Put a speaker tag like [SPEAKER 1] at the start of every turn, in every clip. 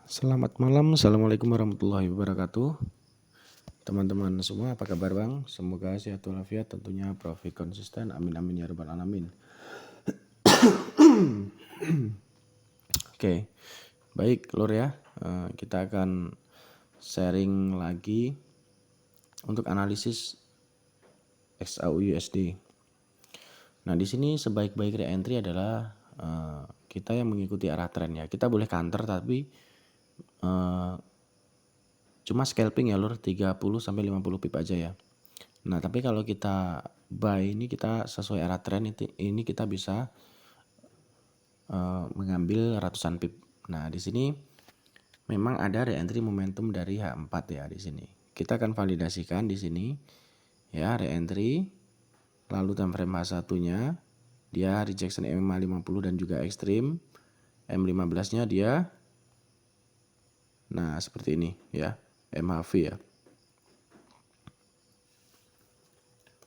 [SPEAKER 1] Selamat malam, Assalamualaikum warahmatullahi wabarakatuh. Teman-teman semua, apa kabar bang? Semoga sehat walafiat, tentunya profit konsisten, amin amin ya rabbal alamin. Oke, baik Lur ya, kita akan sharing lagi untuk analisis XAU USD. Nah di sini sebaik-baik re-entry adalah kita yang mengikuti arah tren ya. Kita boleh counter tapi cuma scalping ya Lur, 30 sampai 50 pip aja ya. Nah, tapi kalau kita buy ini kita sesuai arah tren ini kita bisa mengambil ratusan pip. Nah, di sini memang ada re-entry momentum dari H4 ya di sini. Kita akan validasikan di sini ya re-entry, lalu time frame H1-nya dia rejection M50 dan juga ekstrim. M15-nya dia nah seperti ini ya, MHV ya.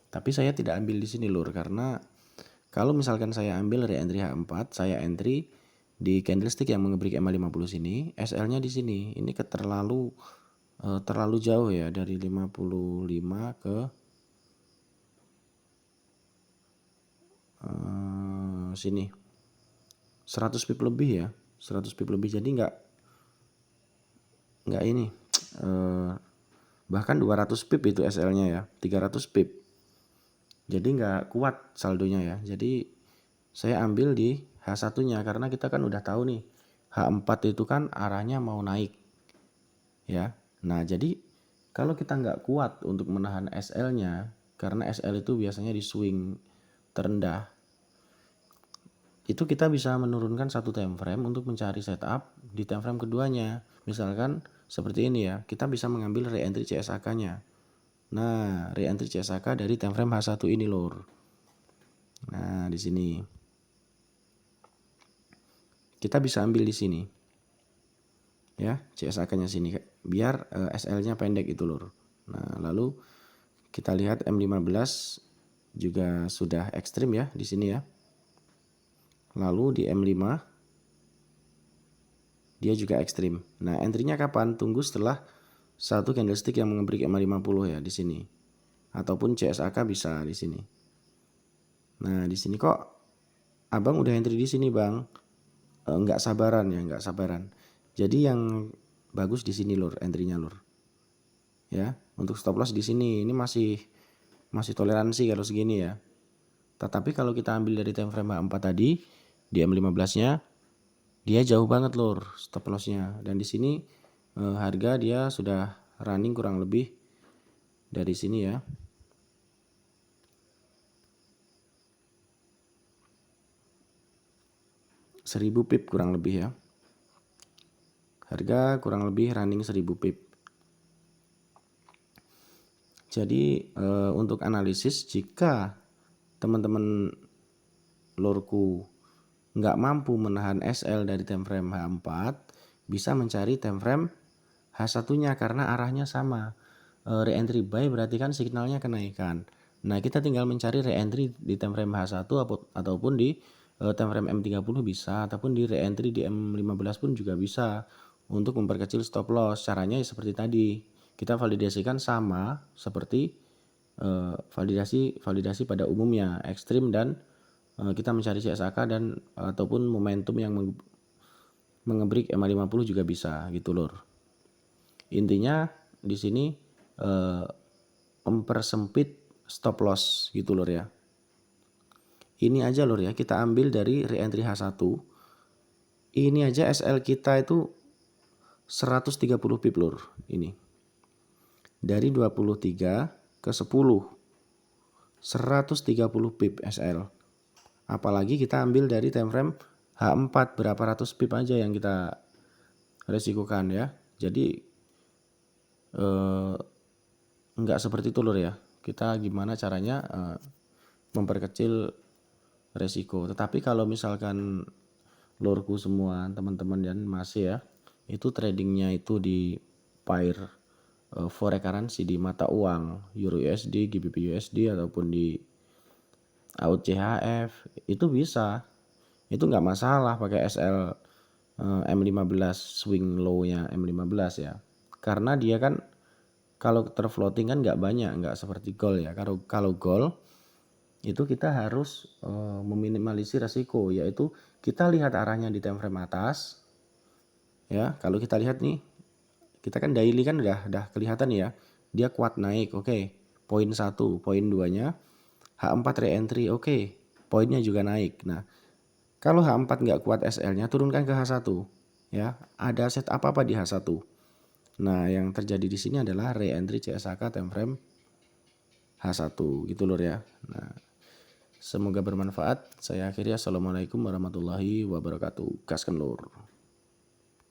[SPEAKER 1] Tapi saya tidak ambil di sini Lur, karena kalau misalkan saya ambil re-entry H4, saya entry di candlestick yang mengebrik M50 sini, SL-nya di sini. Ini terlalu jauh ya, dari 55 ke sini. 100 pip lebih ya, 100 pip lebih. Jadi nggak ini. Bahkan 200 pip itu SL-nya ya, 300 pip. Jadi nggak kuat saldonya ya. Jadi saya ambil di H1-nya karena kita kan udah tahu nih H4 itu kan arahnya mau naik ya. Nah jadi kalau kita nggak kuat untuk menahan SL-nya, karena SL itu biasanya di swing terendah, itu kita bisa menurunkan satu time frame untuk mencari setup di time frame keduanya. Misalkan seperti ini ya, kita bisa mengambil re-entry CSAK-nya. Nah, re-entry CSAK dari time frame H1 ini Lur. Nah, di sini kita bisa ambil di sini ya, CSAK-nya sini biar SL-nya pendek itu Lur. Nah, lalu kita lihat M15 juga sudah ekstrim ya di sini ya. Lalu di M5 dia juga ekstrim. Nah, entry-nya kapan? Tunggu setelah satu candlestick yang mengebrik M50 ya di sini. Ataupun CSAK bisa di sini. Nah, di sini kok Abang udah entry di sini, Bang. Nggak sabaran ya, nggak sabaran. Jadi yang bagus di sini Lur, entry-nya Lur. Ya, untuk stop loss di sini ini masih toleransi kalau segini ya. Tetapi kalau kita ambil dari time frame H4 tadi di M15-nya dia jauh banget Lur stop loss-nya, dan di sini harga dia sudah running kurang lebih dari sini ya. Seribu pip kurang lebih ya. Harga kurang lebih running 1000 pip. Jadi untuk analisis, jika teman-teman lorku nggak mampu menahan SL dari time frame H4, bisa mencari time frame H1-nya karena arahnya sama. Re-entry buy berarti kan signalnya kenaikan. Nah, kita tinggal mencari re-entry di time frame H1 ataupun di time frame M30 bisa, ataupun di re-entry di M15 pun juga bisa untuk memperkecil stop loss. Caranya seperti tadi. Kita validasikan sama seperti validasi pada umumnya, ekstrim, dan kita mencari CSAK dan ataupun momentum yang mengebrik M50 juga bisa gitu Lur. Intinya di sini mempersempit stop loss gitu Lur ya. Ini aja Lur ya, kita ambil dari re-entry H1. Ini aja SL kita itu 130 pip Lur ini. Dari 23 ke 10. 130 pip SL. Apalagi kita ambil dari time frame H4, berapa ratus pip aja yang kita resikokan ya. Jadi enggak seperti itu Lur ya. Kita gimana caranya memperkecil resiko. Tetapi kalau misalkan lurku semua teman-teman dan masih ya, itu tradingnya itu di pair forex currency, di mata uang Euro USD, GBP USD, ataupun di AUD CHF, itu bisa. Itu nggak masalah pakai SL M15 swing low-nya M15 ya. Karena dia kan kalau terfloating kan nggak banyak, nggak seperti gold ya. Kalau gold itu kita harus meminimalisir resiko, yaitu kita lihat arahnya di time frame atas ya. Kalau kita lihat nih, kita kan daily kan udah kelihatan ya, dia kuat naik, oke. Poin 1, poin 2-nya H4 re-entry, oke. Poinnya juga naik. Nah, kalau H4 nggak kuat SL-nya, turunkan ke H1 ya. Ada set apa di H1. Nah, yang terjadi di sini adalah re-entry CSAK time frame H1 gitu lur ya. Nah, semoga bermanfaat. Saya akhiri, assalamualaikum warahmatullahi wabarakatuh. Gaskan lur.